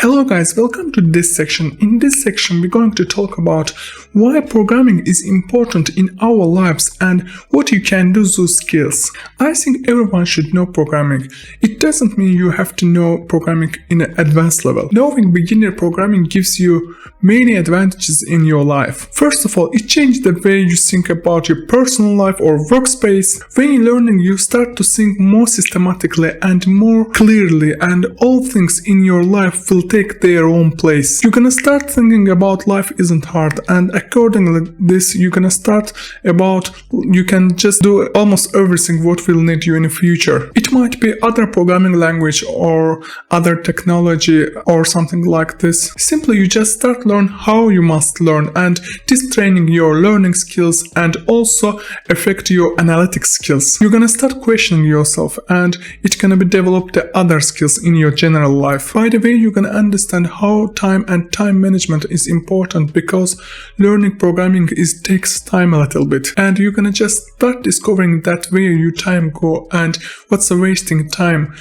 Hello guys, welcome to this section. In this section, we're going to talk about why programming is important in our lives and what you can do with those skills. I think everyone should know programming. It doesn't mean you have to know programming in an advanced level. Knowing beginner programming gives you many advantages in your life. First of all, it changes the way you think about your personal life or workspace. When you're learning, you start to think more systematically and more clearly, and all things in your life will take their own place. You're gonna start thinking about life isn't hard, and accordingly this you're gonna start about you can just do almost everything what will need you in the future. It might be other programming language or other technology or something like this. Simply you just start learn how you must learn, and this training your learning skills and also affect your analytic skills. You're gonna start questioning yourself, and it's gonna be develop the other skills in your general life. By the way, you're gonna understand how time and time management is important, because learning programming takes time a little bit, and you're gonna just start discovering that where your time go and what's the wasting time.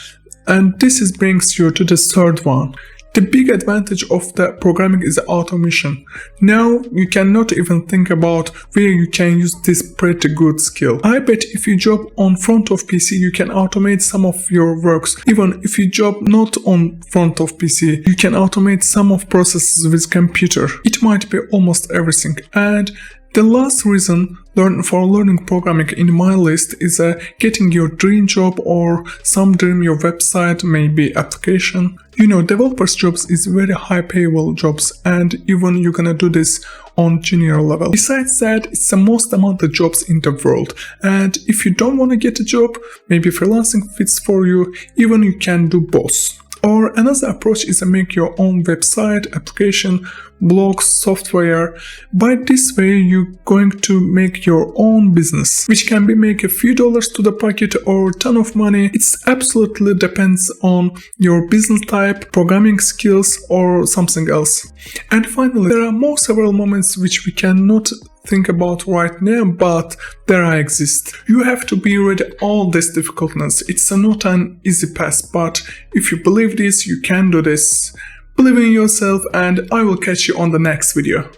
And this brings you to the third one. The big advantage of the programming is automation. Now you cannot even think about where you can use this pretty good skill. I bet if you job on front of PC, you can automate some of your works. Even if you job not on front of PC, you can automate some of processes with computer. It might be almost everything. And the last reason for learning programming in my list is getting your dream job or some dream your website, maybe application. You know, developers jobs is very high payable jobs, and even you're gonna do this on junior level. Besides that, it's the most amount of jobs in the world, and if you don't want to get a job, maybe freelancing fits for you. Even you can do both. Or another approach is to make your own website, application, blogs, software. By this way, you're going to make your own business, which can be make a few dollars to the pocket or a ton of money. It absolutely depends on your business type, programming skills, or something else. And finally, there are several moments which we cannot think about right now, but there exist. You have to be ready all this difficultness. It's not an easy path, but if you believe this, you can do this. Believe in yourself, and I will catch you on the next video.